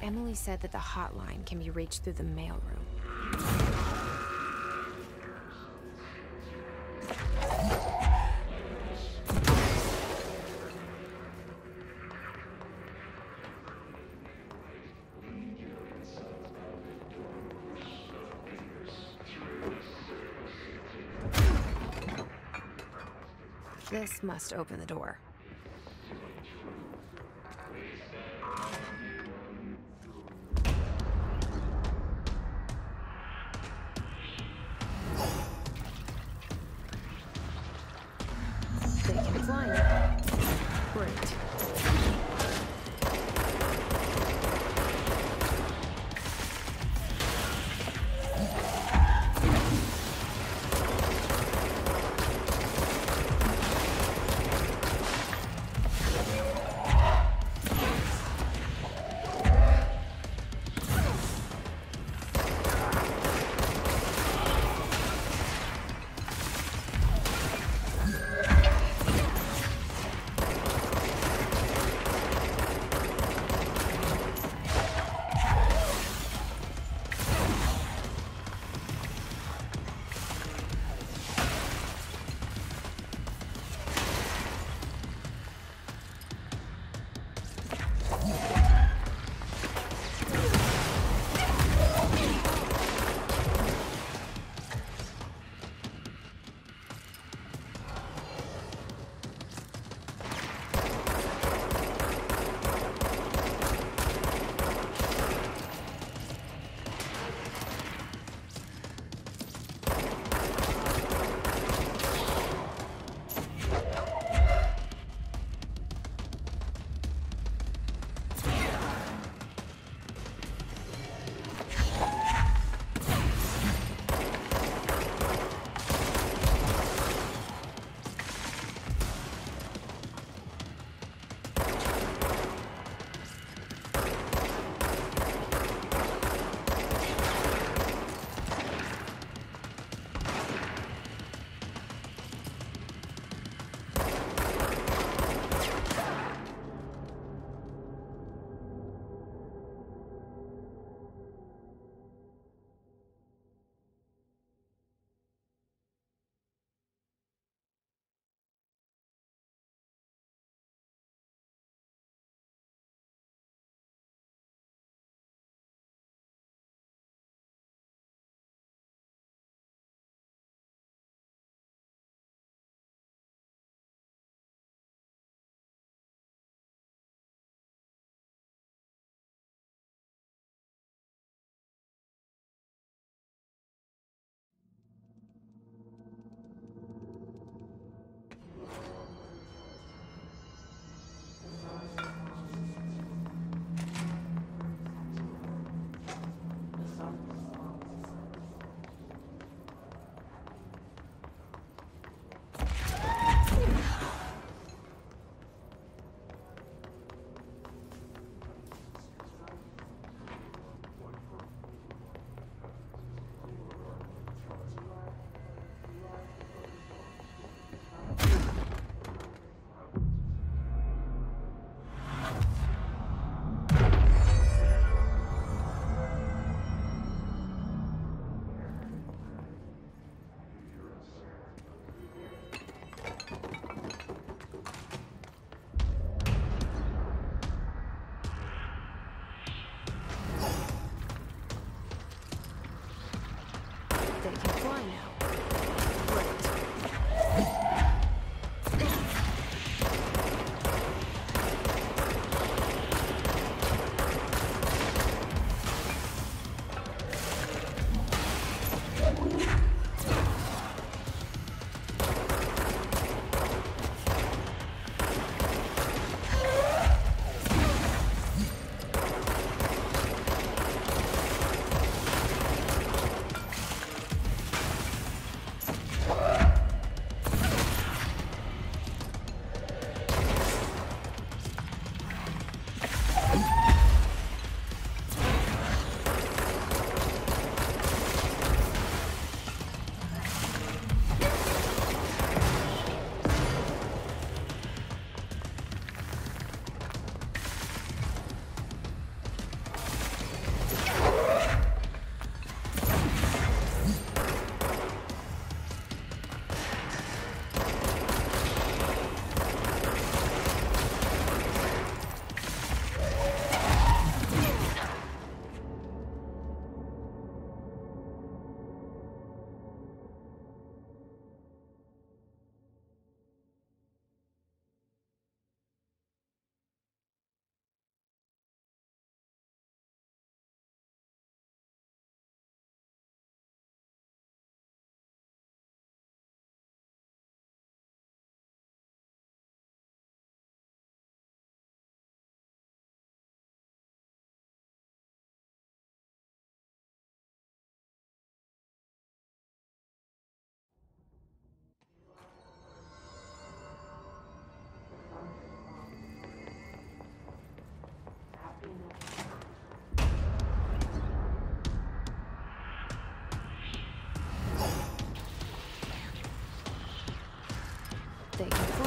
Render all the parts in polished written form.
Emily said that the hotline can be reached through the mailroom. This must open the door. They can fly. Great.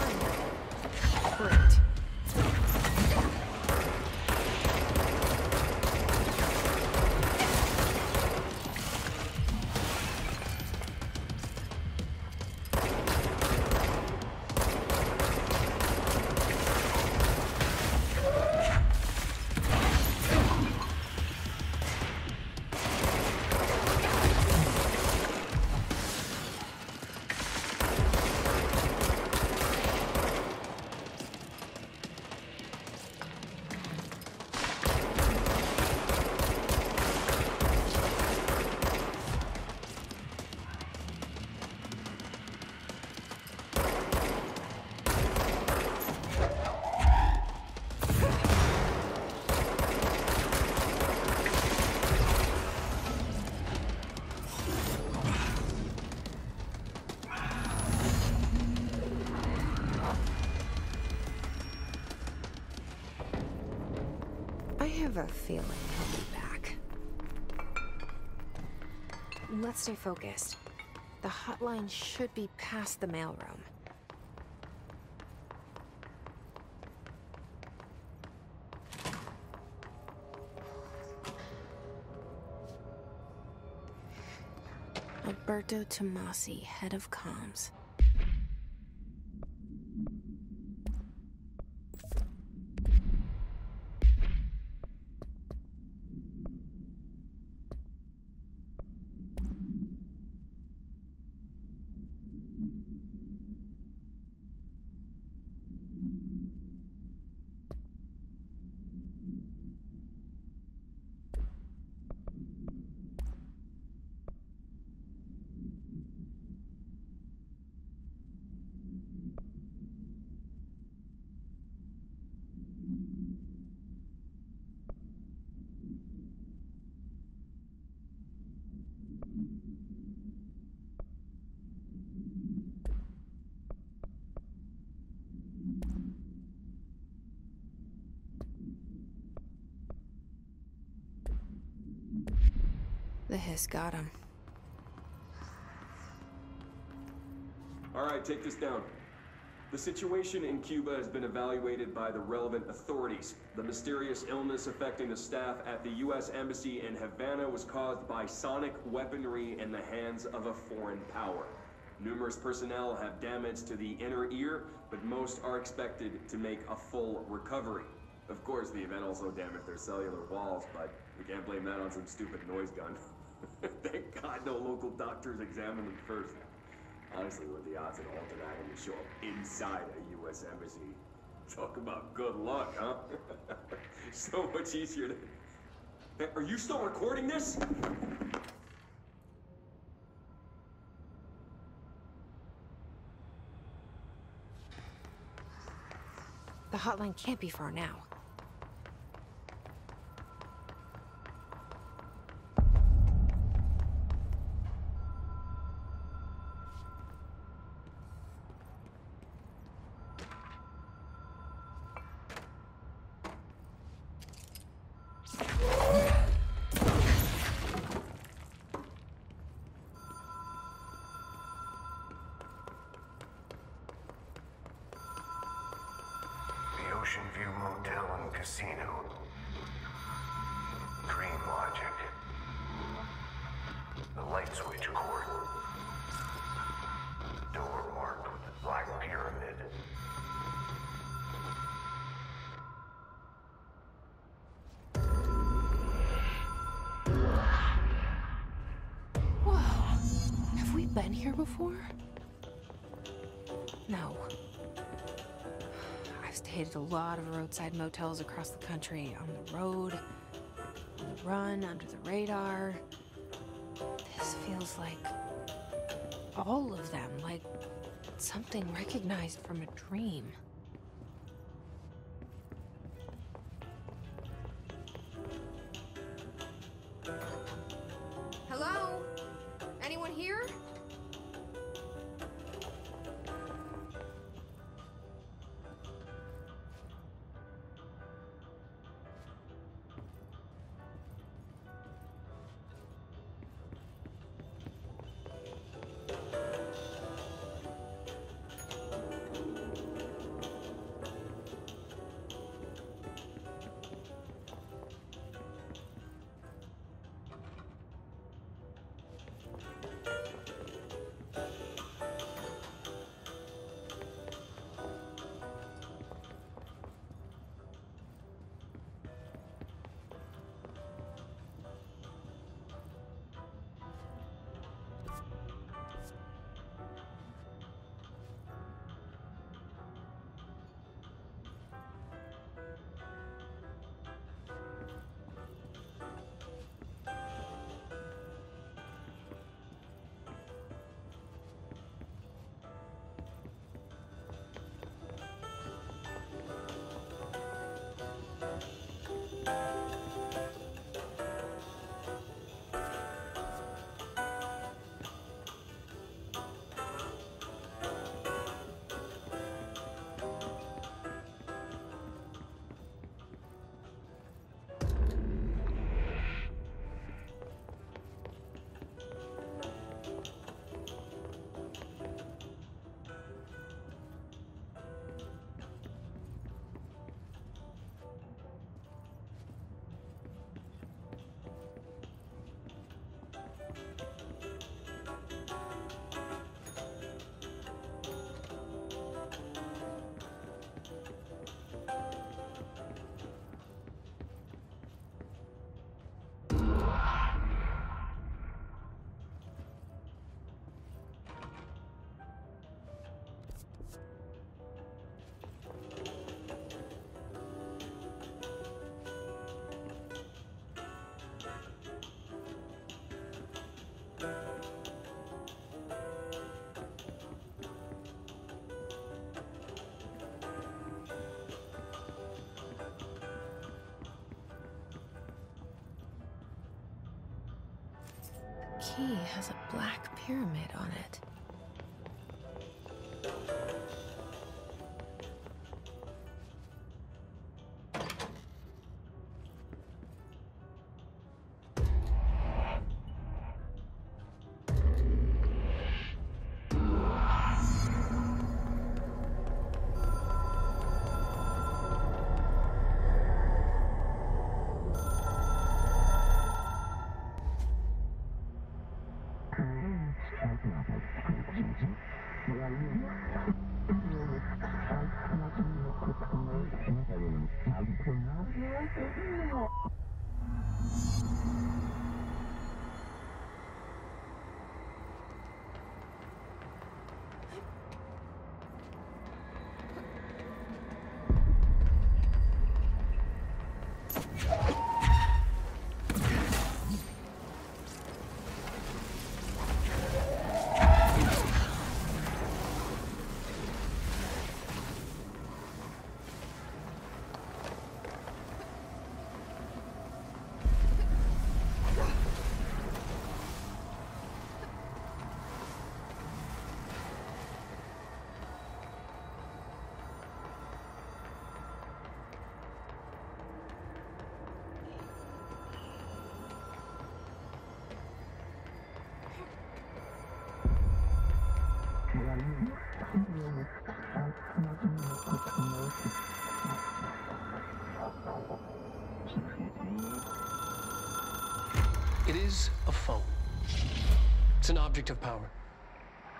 flying. Great. I have a feeling he'll be back. Let's stay focused. The hotline should be past the mailroom. Alberto Tomasi, head of comms. The hiss got him. All right, take this down. The situation in Cuba has been evaluated by the relevant authorities. The mysterious illness affecting the staff at the U.S. Embassy in Havana was caused by sonic weaponry in the hands of a foreign power. Numerous personnel have damage to the inner ear, but most are expected to make a full recovery. Of course, the event also damaged their cellular walls, but we can't blame that on some stupid noise gun. Thank God no local doctors examined them first. Honestly, what are the odds that Alton Adam would show up inside a U.S. embassy? Talk about good luck, huh? So much easier to... Hey, are you still recording this? The hotline can't be far now. Ocean View Motel and Casino. Dream Logic. The light switch cord. Door marked with the Black Pyramid. Whoa! Have we been here before? No. I've stayed at a lot of roadside motels across the country, on the road, on the run, under the radar. This feels like all of them, like something recognized from a dream. Hello? Anyone here? key has a black pyramid on it. It is a phone. It's an object of power.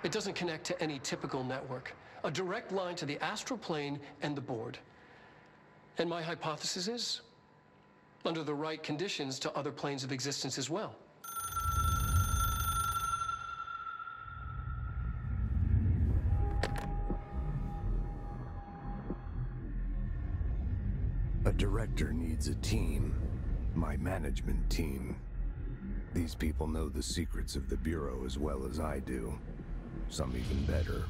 It doesn't connect to any typical network. A direct line to the astral plane and the board. And my hypothesis is, under the right conditions, to other planes of existence as well. A director needs a team. My management team. These people know the secrets of the Bureau as well as I do. Some even better.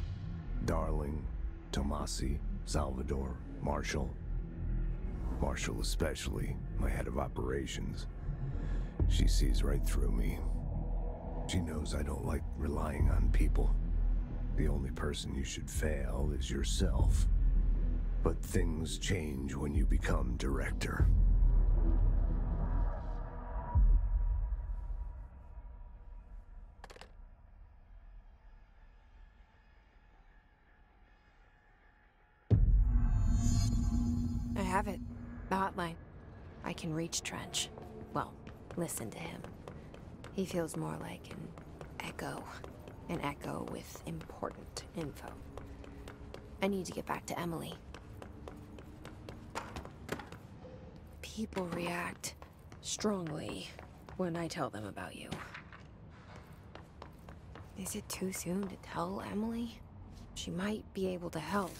Darling, Tomasi, Salvador, Marshall. Marshall especially, my head of operations. She sees right through me. She knows I don't like relying on people. The only person you should fail is yourself. But things change when you become director. I have it. The hotline. I can reach Trench. Well, listen to him. He feels more like an echo. An echo with important info. I need to get back to Emily. People react strongly when I tell them about you. Is it too soon to tell Emily? She might be able to help.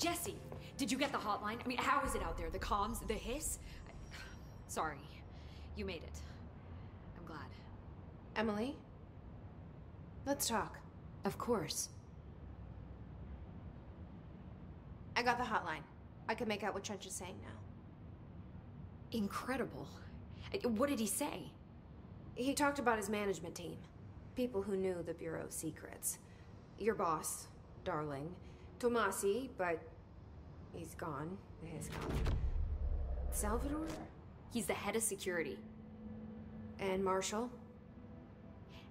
Jesse, did you get the hotline? I mean, how is it out there? The comms, the hiss? Sorry, you made it. I'm glad. Emily? Let's talk. Of course. I got the hotline. I can make out what Trench is saying now. Incredible. What did he say? He talked about his management team. People who knew the Bureau's secrets. Your boss, Darling. Tomasi, but he's gone. He's gone. Salvador? He's the head of security. And Marshall?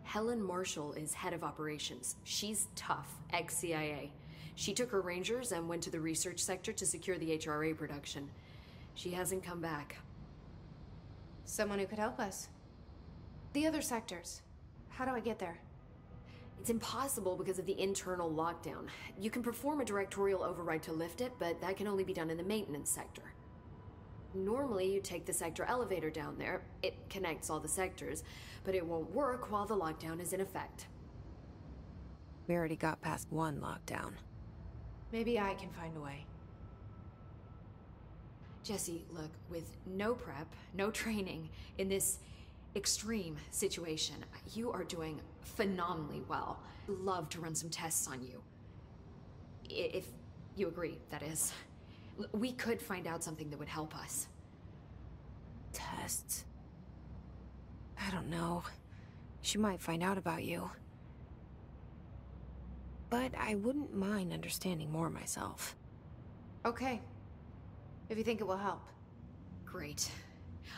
Helen Marshall is head of operations. She's tough, ex-CIA. She took her Rangers and went to the research sector to secure the HRA production. She hasn't come back. Someone who could help us. The other sectors. How do I get there? It's impossible because of the internal lockdown. You can perform a directorial override to lift it, but that can only be done in the maintenance sector. Normally, you take the sector elevator down there. It connects all the sectors, but it won't work while the lockdown is in effect. We already got past one lockdown. Maybe I can find a way. Jesse, look, with no prep, no training, in this extreme situation, you are doing phenomenally well. I'd love to run some tests on you. If you agree, that is. We could find out something that would help us. Tests? I don't know. She might find out about you. But I wouldn't mind understanding more myself. Okay. If you think it will help. Great.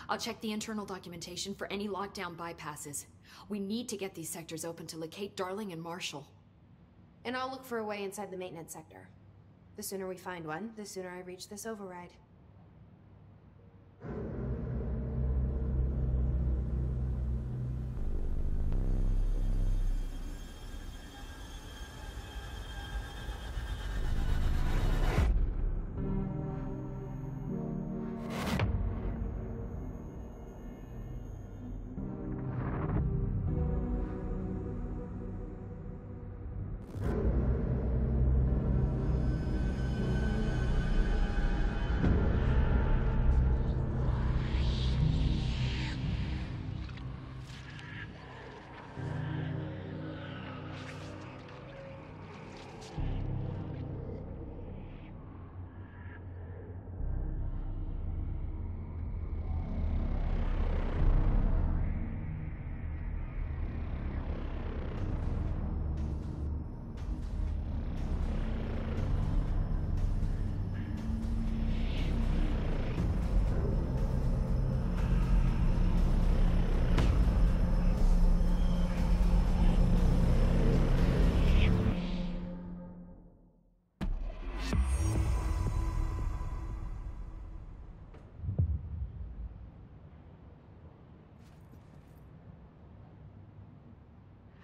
I'll check the internal documentation for any lockdown bypasses. We need to get these sectors open to locate Darling and Marshall. And I'll look for a way inside the maintenance sector. The sooner we find one, the sooner I reach this override.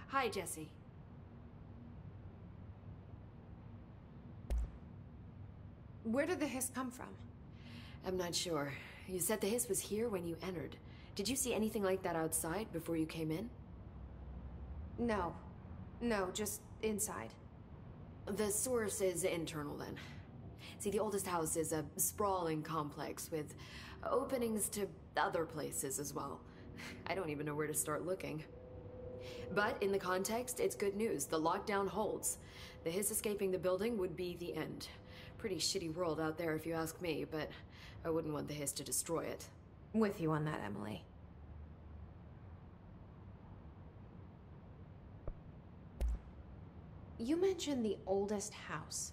Hi, Jesse. Where did the hiss come from? I'm not sure. You said the hiss was here when you entered. Did you see anything like that outside before you came in? No. No, just inside. The source is internal, then. See, the oldest house is a sprawling complex with openings to other places as well. I don't even know where to start looking. But in the context, it's good news. The lockdown holds. The hiss escaping the building would be the end. Pretty shitty world out there if you ask me, but I wouldn't want the hiss to destroy it. With you on that, Emily. You mentioned the oldest house.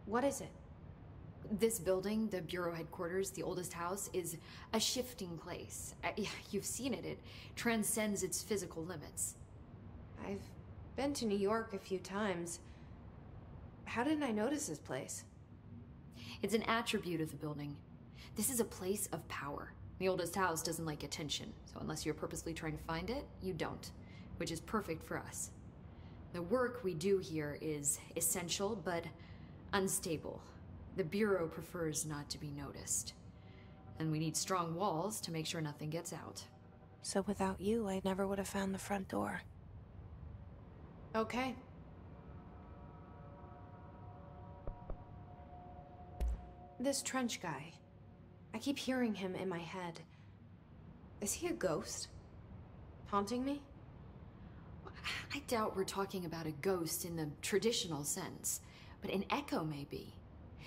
What is it? This building, the Bureau headquarters, the oldest house, is a shifting place. You've seen it. It transcends its physical limits. I've been to New York a few times. How didn't I notice this place? It's an attribute of the building. This is a place of power. The oldest house doesn't like attention, so unless you're purposely trying to find it, you don't, which is perfect for us. The work we do here is essential, but unstable. The Bureau prefers not to be noticed. And we need strong walls to make sure nothing gets out. So without you, I never would have found the front door. Okay. This Trench guy. I keep hearing him in my head. Is he a ghost? Haunting me? I doubt we're talking about a ghost in the traditional sense, but an echo maybe.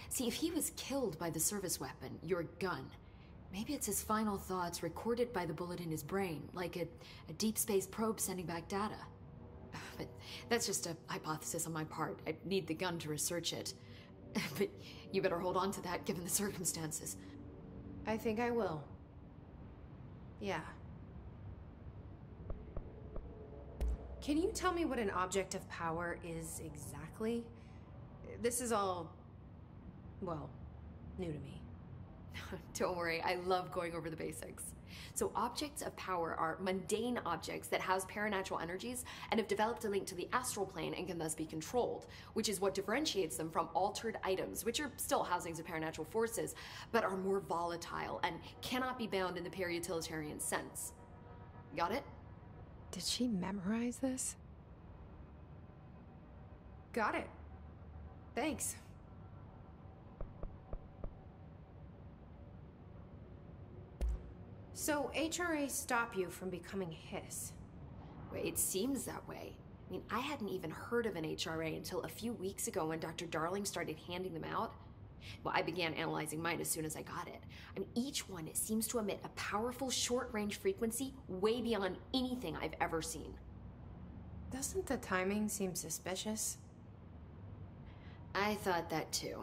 See, if he was killed by the service weapon, your gun, maybe it's his final thoughts recorded by the bullet in his brain, like a deep space probe sending back data. But that's just a hypothesis on my part. I need the gun to research it. But you better hold on to that given the circumstances. I think I will. Yeah. Can you tell me what an object of power is exactly? This is all, well, new to me. Don't worry, I love going over the basics. So objects of power are mundane objects that house paranatural energies and have developed a link to the astral plane and can thus be controlled, which is what differentiates them from altered items, which are still housings of paranatural forces, but are more volatile and cannot be bound in the para-utilitarian sense. Got it? Did she memorize this? Got it. Thanks. So, HRA stop you from becoming Hiss? Well, it seems that way. I mean, I hadn't even heard of an HRA until a few weeks ago when Dr. Darling started handing them out. Well, I began analyzing mine as soon as I got it. I mean, each one seems to emit a powerful short-range frequency way beyond anything I've ever seen. Doesn't the timing seem suspicious? I thought that too.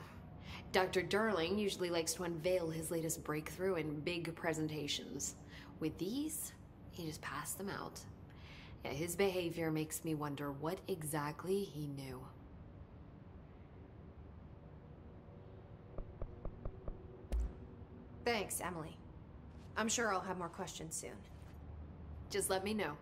Dr. Darling usually likes to unveil his latest breakthrough in big presentations. With these, he just passed them out. Yeah, his behavior makes me wonder what exactly he knew. Thanks, Emily. I'm sure I'll have more questions soon. Just let me know.